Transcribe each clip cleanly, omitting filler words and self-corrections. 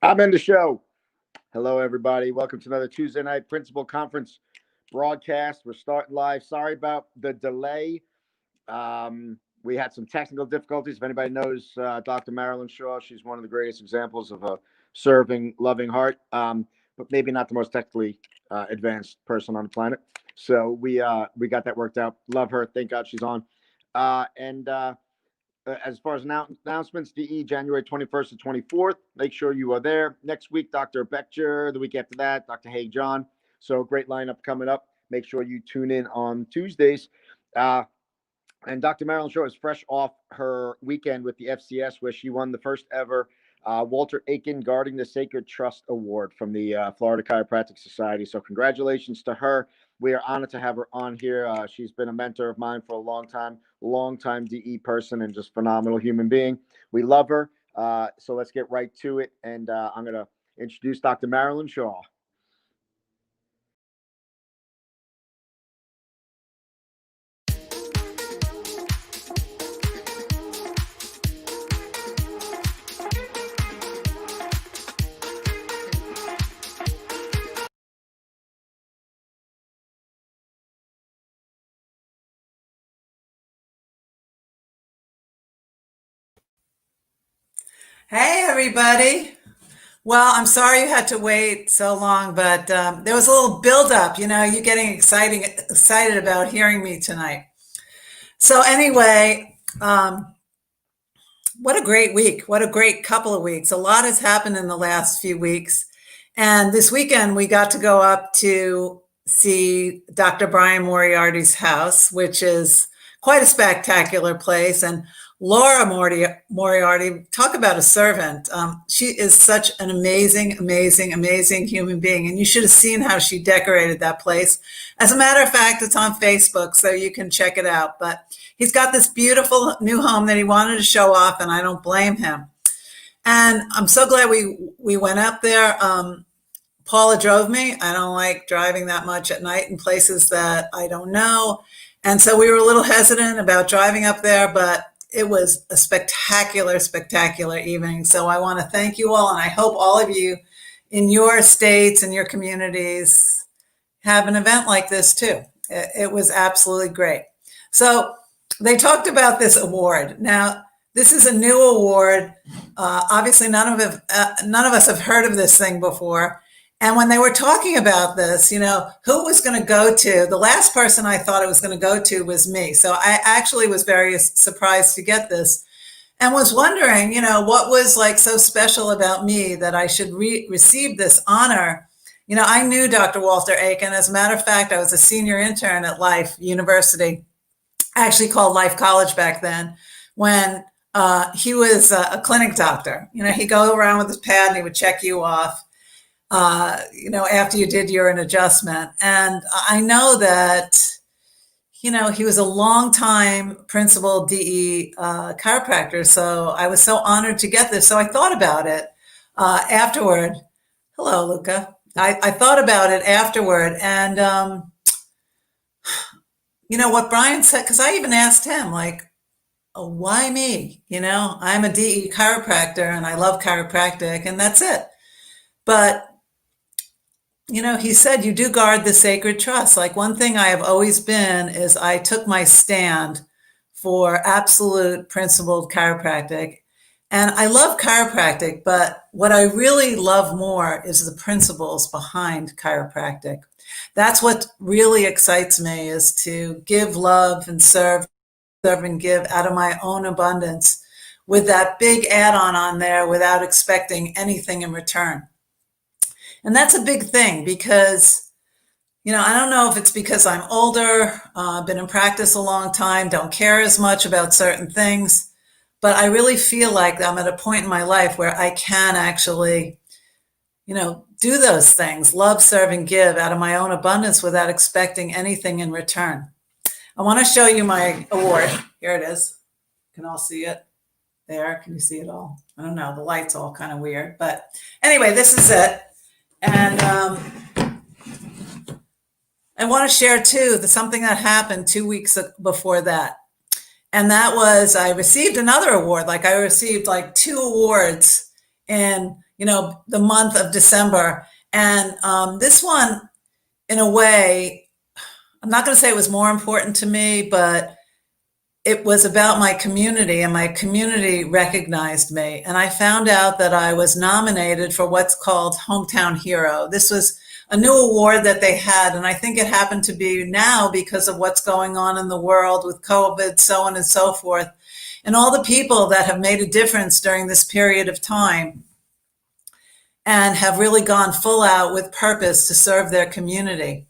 I'm in the show. Hello, everybody. Welcome to another Tuesday night principal conference broadcast. We're starting live. Sorry about the delay. We had some technical difficulties. If anybody knows Dr. Marilyn Shaw, she's one of the greatest examples of a serving, loving heart, but maybe not the most technically advanced person on the planet. So we got that worked out. Love her. Thank God she's on. And As far as announcements, DE January 21st to 24th. Make sure you are there. Next week, Dr. Becher. The week after that, Dr. Haig John. So great lineup coming up. Make sure you tune in on Tuesdays. And Dr. Marilyn Shaw is fresh off her weekend with the FCS, where she won the first ever Walter Aiken Guarding the Sacred Trust Award from the Florida Chiropractic Society. So congratulations to her. We are honored to have her on here. She's been a mentor of mine for a long time DE person, and just phenomenal human being. We love her. So let's get right to it. And I'm going to introduce Dr. Marilyn Shaw. Hey, everybody. Well, I'm sorry you had to wait so long, but there was a little buildup. You getting excited about hearing me tonight. So anyway, what a great week. What a great couple of weeks. A lot has happened in the last few weeks. And this weekend, we got to go up to see Dr. Brian Moriarty's house, which is quite a spectacular place. And Laura Moriarty, talk about a servant. She is such an amazing human being. And you should have seen how she decorated that place. As a matter of fact, it's on Facebook, so you can check it out. But he's got this beautiful new home that he wanted to show off, and I don't blame him. And I'm so glad we went up there. Paula drove me. I don't like driving that much at night in places that I don't know. And so we were a little hesitant about driving up there, but it was a spectacular evening. So I want to thank you all, and I hope all of you in your states and your communities have an event like this too. It was absolutely great. So they talked about this award. Now, this is a new award. Obviously, none of us have heard of this thing before. And when they were talking about this, who it was going to go to, the last person I thought it was going to go to was me. So I actually was very surprised to get this and was wondering, what was like so special about me that I should receive this honor. I knew Dr. Walter Aiken. As a matter of fact, I was a senior intern at Life University, actually called Life College back then, when he was a clinic doctor. He'd go around with his pad and he would check you off. After you did urine adjustment. And I know that, he was a long time principal DE chiropractor. So I was so honored to get this. So I thought about it afterward. Hello, Luca. I thought about it afterward. And, what Brian said, because I even asked him, like, oh, why me? I'm a DE chiropractor and I love chiropractic, and that's it. But he said, you do guard the sacred trust. Like, one thing I have always been is I took my stand for absolute principled chiropractic. And I love chiropractic, but what I really love more is the principles behind chiropractic. That's what really excites me, is to give love and serve and give out of my own abundance, with that big add-on on there without expecting anything in return. And that's a big thing because, I don't know if it's because I'm older, been in practice a long time, don't care as much about certain things, but I really feel like I'm at a point in my life where I can actually, do those things, love, serve, and give out of my own abundance without expecting anything in return. I want to show you my award. Here it is. You can all see it there. Can you see it all? I don't know. The light's all kind of weird. But anyway, this is it. And I want to share, too, something that happened 2 weeks before that. And that was, I received another award. Like, I received like 2 awards in, the month of December. And this one, in a way, I'm not going to say it was more important to me, but it was about my community, and my community recognized me. And I found out that I was nominated for what's called Hometown Hero. This was a new award that they had, and I think it happened to be now because of what's going on in the world with COVID, so on and so forth, and all the people that have made a difference during this period of time and have really gone full out with purpose to serve their community.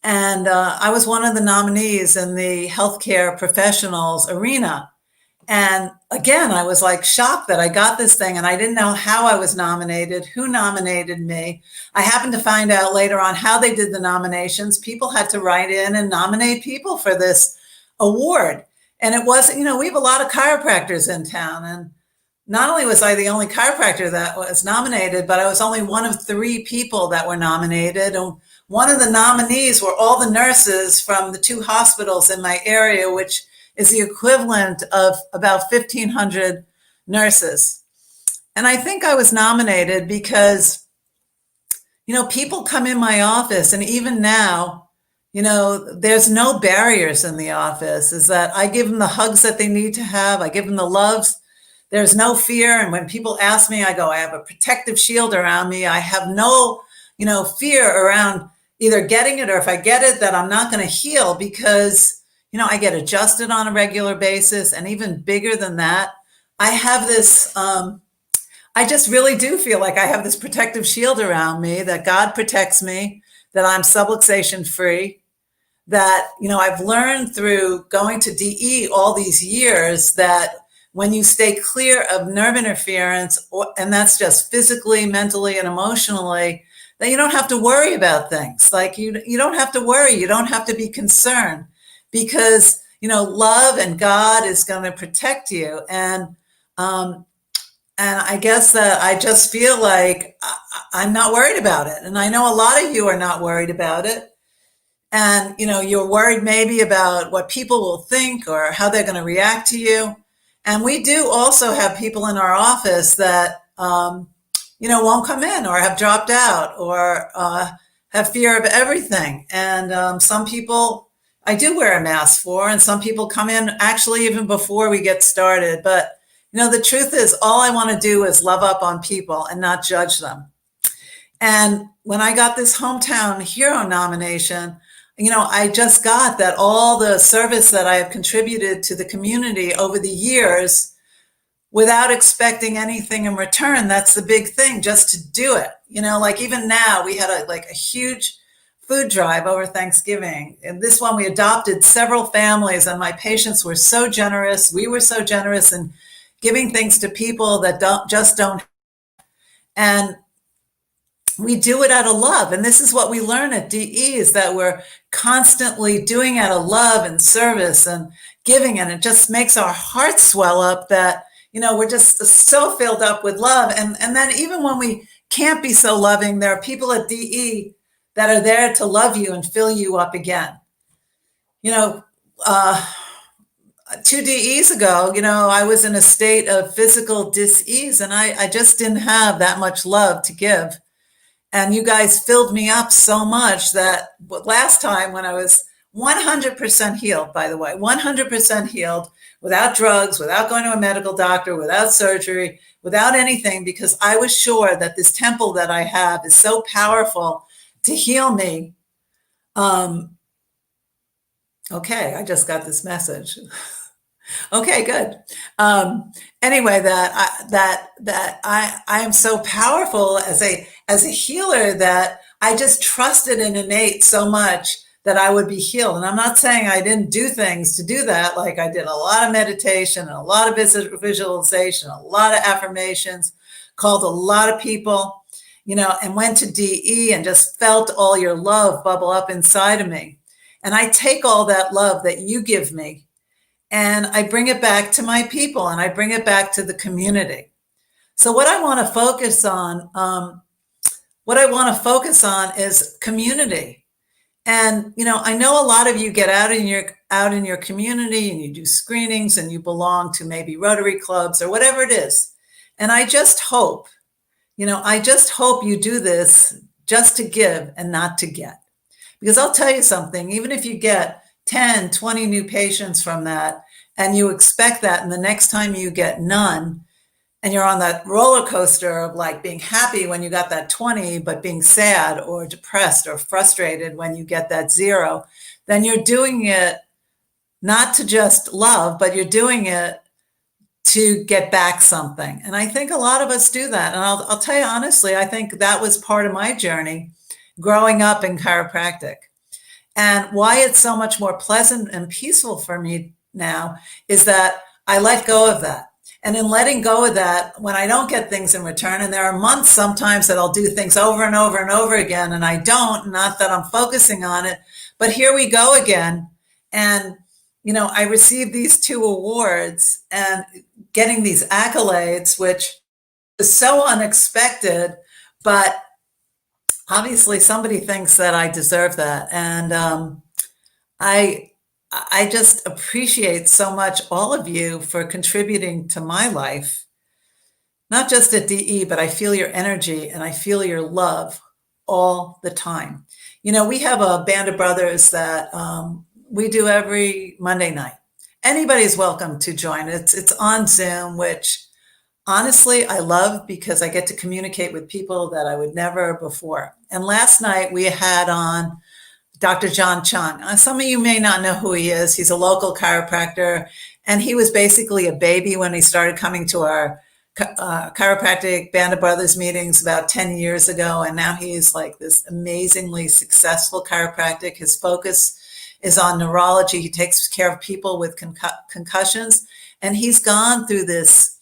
And I was one of the nominees in the healthcare professionals arena. And again, I was like shocked that I got this thing, and I didn't know how I was nominated, who nominated me. I happened to find out later on how they did the nominations. People had to write in and nominate people for this award. And it wasn't, we have a lot of chiropractors in town. And not only was I the only chiropractor that was nominated, but I was only one of 3 people that were nominated. And one of the nominees were all the nurses from the 2 hospitals in my area, which is the equivalent of about 1,500 nurses. And I think I was nominated because, people come in my office, and even now, there's no barriers in the office, is that I give them the hugs that they need to have. I give them the loves. There's no fear. And when people ask me, I go, I have a protective shield around me. I have no, fear around either getting it, or if I get it, that I'm not going to heal, because, I get adjusted on a regular basis. And even bigger than that, I have this, I just really do feel like I have this protective shield around me, that God protects me, that I'm subluxation free, that, I've learned through going to DE all these years that when you stay clear of nerve interference, and that's just physically, mentally, and emotionally, that you don't have to worry about things. Like you don't have to worry. You don't have to be concerned, because, love and God is going to protect you. And I guess that I just feel like I'm not worried about it. And I know a lot of you are not worried about it. And, you're worried maybe about what people will think or how they're going to react to you. And we do also have people in our office that, won't come in, or have dropped out, or have fear of everything. And some people I do wear a mask for, and some people come in actually even before we get started. But, the truth is, all I want to do is love up on people and not judge them. And when I got this Hometown Hero nomination, I just got that all the service that I have contributed to the community over the years without expecting anything in return. That's the big thing, just to do it. Like even now we had a huge food drive over Thanksgiving. And this one, we adopted several families, and my patients were so generous. We were so generous in giving things to people that don't. And we do it out of love. And this is what we learn at DE, is that we're constantly doing out of love and service and giving. And it just makes our hearts swell up that, we're just so filled up with love. And then even when we can't be so loving, there are people at DE that are there to love you and fill you up again. 2 DEs ago, I was in a state of physical dis-ease, and I just didn't have that much love to give. And you guys filled me up so much that last time, when I was 100% healed, by the way, 100% healed, without drugs, without going to a medical doctor, without surgery, without anything, because I was sure that this temple that I have is so powerful to heal me. Okay, I just got this message. Okay, good. Anyway, that I am so powerful as a healer, that I just trusted in innate so much that I would be healed. And I'm not saying I didn't do things to do that. Like I did a lot of meditation and a lot of visualization, a lot of affirmations, called a lot of people, and went to DE and just felt all your love bubble up inside of me. And I take all that love that you give me, and I bring it back to my people, and I bring it back to the community. So what I want to focus on, is community. And, I know a lot of you get out in your community, and you do screenings, and you belong to maybe Rotary clubs or whatever it is. And I just hope I just hope you do this just to give and not to get. Because I'll tell you something, even if you get 10, 20 new patients from that, and you expect that, and the next time you get none, and you're on that roller coaster of like being happy when you got that 20, but being sad or depressed or frustrated when you get that 0, then you're doing it not to just love, but you're doing it to get back something. And I think a lot of us do that. And I'll tell you honestly, I think that was part of my journey growing up in chiropractic. And why it's so much more pleasant and peaceful for me now is that I let go of that. And in letting go of that, when I don't get things in return, and there are months sometimes that I'll do things over and over and over again, and I don't, not that I'm focusing on it, but here we go again. And, I received these 2 awards and getting these accolades, which is so unexpected, but obviously somebody thinks that I deserve that. And I just appreciate so much all of you for contributing to my life, not just at DE, but I feel your energy and I feel your love all the time. We have a band of brothers that we do every Monday night. Anybody's welcome to join. It's on Zoom, which honestly I love because I get to communicate with people that I would never before. And last night we had on Dr. John Chung. Some of you may not know who he is. He's a local chiropractor, and he was basically a baby when he started coming to our chiropractic Band of Brothers meetings about 10 years ago. And now he's like this amazingly successful chiropractic. His focus is on neurology. He takes care of people with concussions. And he's gone through this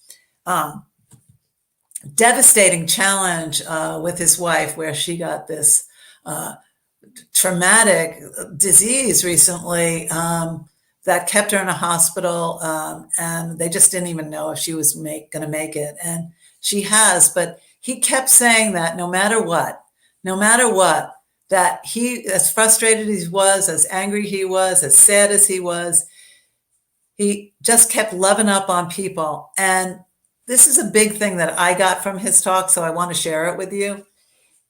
devastating challenge with his wife, where she got this traumatic disease recently that kept her in a hospital, and they just didn't even know if she was going to make it. And she has, but he kept saying that no matter what, that he, as frustrated as he was, as angry he was, as sad as he was, he just kept loving up on people. And this is a big thing that I got from his talk, so I want to share it with you,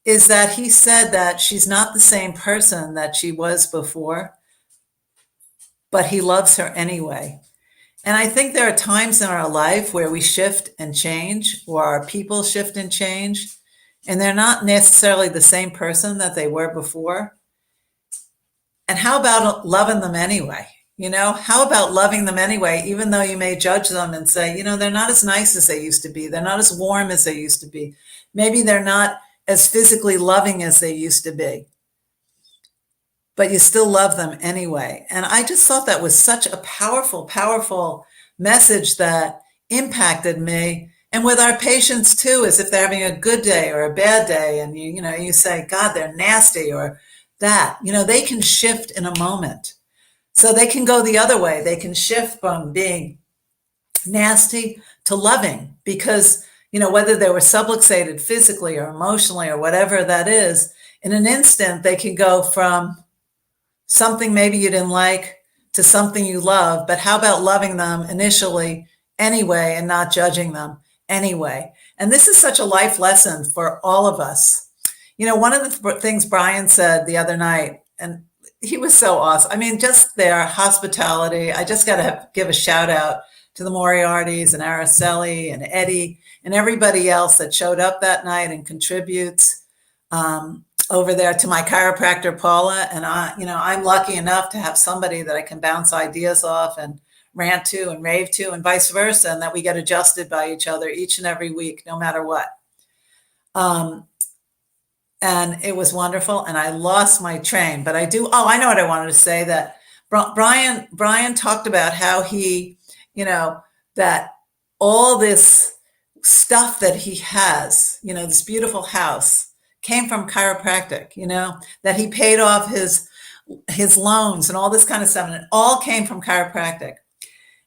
is that he said that she's not the same person that she was before, but he loves her anyway. And I think there are times in our life where we shift and change, or our people shift and change, and they're not necessarily the same person that they were before. And how about loving them anyway? How about loving them anyway, even though you may judge them and say, they're not as nice as they used to be. They're not as warm as they used to be. Maybe they're not as physically loving as they used to be, but you still love them anyway. And I just thought that was such a powerful, powerful message that impacted me. And with our patients too, as if they're having a good day or a bad day, and you say, God, they're nasty, or that, they can shift in a moment. So they can go the other way. They can shift from being nasty to loving, because whether they were subluxated physically or emotionally or whatever that is, in an instant, they can go from something maybe you didn't like to something you love. But how about loving them initially anyway and not judging them anyway? And this is such a life lesson for all of us. One of the things Brian said the other night, and he was so awesome. I mean, just their hospitality. I just got to give a shout out to the Moriartys and Araceli and Eddie and everybody else that showed up that night and contributes over there, to my chiropractor, Paula. And I'm lucky enough to have somebody that I can bounce ideas off and rant to and rave to, and vice versa, and that we get adjusted by each other each and every week, no matter what. And it was wonderful. And I lost my train, but I know what I wanted to say, that Brian talked about how he, that all this stuff that he has, this beautiful house, came from chiropractic, that he paid off his loans and all this kind of stuff, and it all came from chiropractic.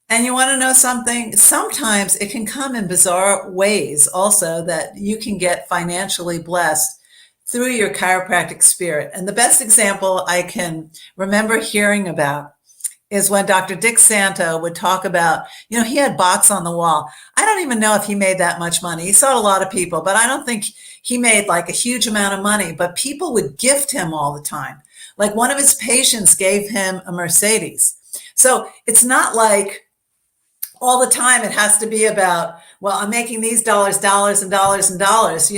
And you want to know something? Sometimes it can come in bizarre ways also, that you can get financially blessed through your chiropractic spirit. And the best example I can remember hearing about is when Dr. Dick Santo would talk about, he had box on the wall. I don't even know if he made that much money. He saw a lot of people, but I don't think he made like a huge amount of money, but people would gift him all the time. Like one of his patients gave him a Mercedes. So it's not like all the time it has to be about, well, I'm making these dollars, dollars and dollars and dollars.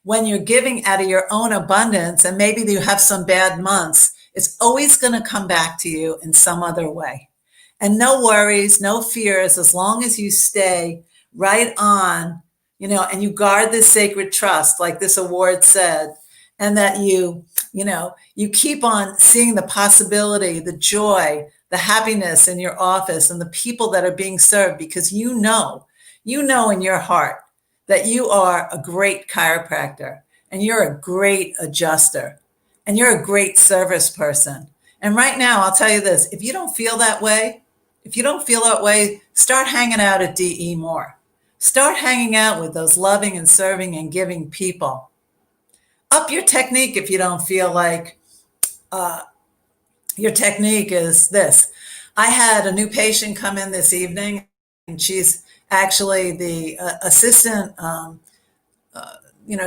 When you're giving out of your own abundance and maybe you have some bad months, it's always going to come back to you in some other way. And no worries, no fears, as long as you stay right on, and you guard this sacred trust, like this award said, and that you keep on seeing the possibility, the joy, the happiness in your office and the people that are being served, because you know in your heart that you are a great chiropractor and you're a great adjuster and you're a great service person. And right now, I'll tell you this, if you don't feel that way, start hanging out at DE more. Start hanging out with those loving and serving and giving people. Up your technique if you don't feel like your technique is this. I had a new patient come in this evening, and she's actually the assistant.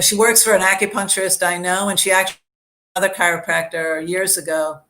She works for an acupuncturist I know, and she actually another chiropractor years ago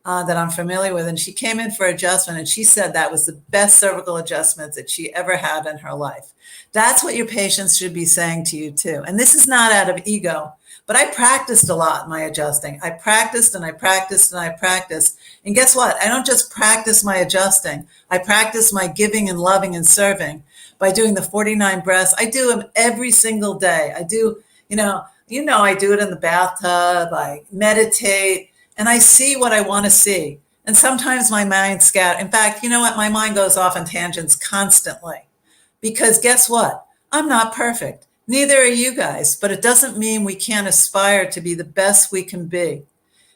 that I'm familiar with. And she came in for adjustment, and she said that was the best cervical adjustment that she ever had in her life. That's what your patients should be saying to you too. And this is not out of ego, but I practiced a lot my adjusting. I practiced and I practiced and I practiced. And guess what? I don't just practice my adjusting. I practice my giving and loving and serving by doing the 49 breaths. I do them every single day. I do, I do it in the bathtub. I meditate and I see what I want to see. And sometimes my mind scatters. In fact, you know what? My mind goes off on tangents constantly. Because guess what? I'm not perfect. Neither are you guys, but it doesn't mean we can't aspire to be the best we can be.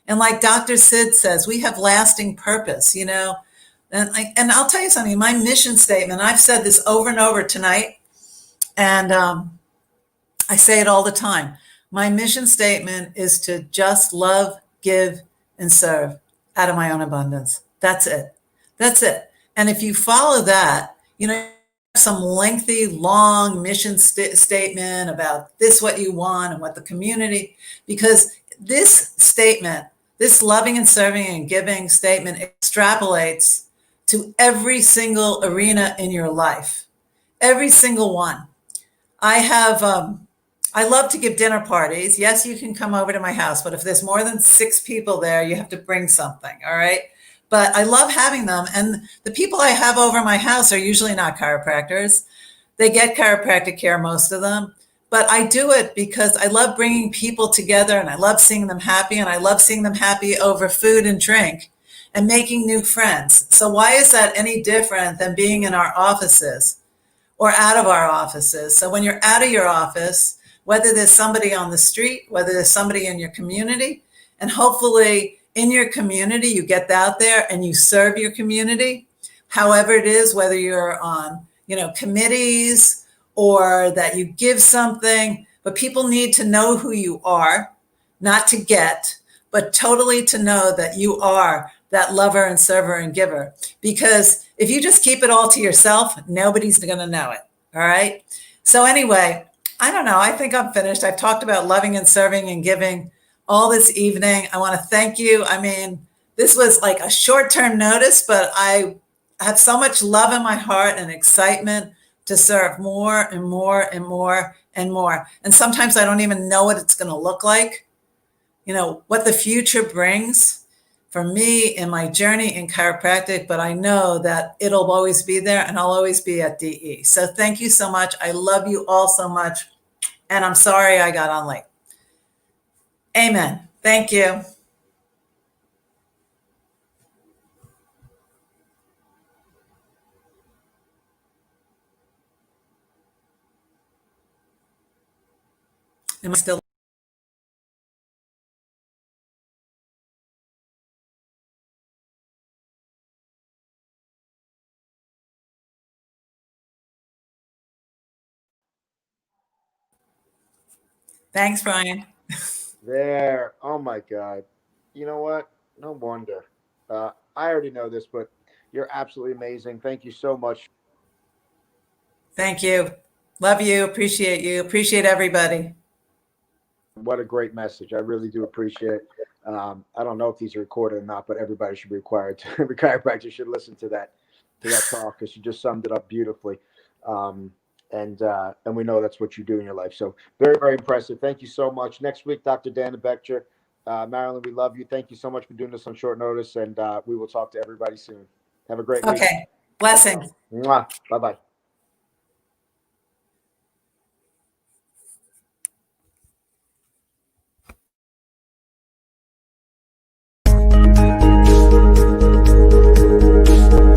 And like Dr. Sid says, we have lasting purpose, And I'll tell you something, my mission statement, I've said this over and over tonight, and I say it all the time. My mission statement is to just love, give, and serve out of my own abundance. That's it. That's it. And if you follow that, some lengthy, long mission statement about this, what you want and what the community, because this statement, this loving and serving and giving statement extrapolates to every single arena in your life, every single one. I love to give dinner parties. Yes, you can come over to my house, but if there's more than 6 people there, you have to bring something. All right. But I love having them. And the people I have over my house are usually not chiropractors. They get chiropractic care, most of them. But I do it because I love bringing people together and I love seeing them happy. And I love seeing them happy over food and drink and making new friends. So why is that any different than being in our offices or out of our offices? So when you're out of your office, whether there's somebody on the street, whether there's somebody in your community, and hopefully in your community, you get out there and you serve your community, however it is, whether you're on, committees or that you give something, but people need to know who you are, not to get, but totally to know that you are that lover and server and giver. Because if you just keep it all to yourself, nobody's going to know it. All right. So anyway, I don't know. I think I'm finished. I've talked about loving and serving and giving all this evening. I want to thank you. I mean, this was like a short-term notice, but I have so much love in my heart and excitement to serve more and more and more and more. And sometimes I don't even know what it's going to look like, what the future brings for me in my journey in chiropractic, but I know that it'll always be there and I'll always be at DE. So thank you so much. I love you all so much. And I'm sorry I got on late. Amen. Thank you. Am I still? Thanks, Brian. There. Oh my God. You know what? No wonder. I already know this, but You're absolutely amazing. Thank you so much. Thank you. Love you. Appreciate you. Appreciate everybody. What a great message. I really do appreciate it. I don't know if these are recorded or not, but everybody should be required to, every chiropractor should listen to that talk, because you just summed it up beautifully. And we know that's what you do in your life. So very, very impressive. Thank you so much. Next week, Dr. Dana Bechter. Marilyn, we love you. Thank you so much for doing this on short notice, and we will talk to everybody soon. Have a great week. Okay. Blessings. Bye bye.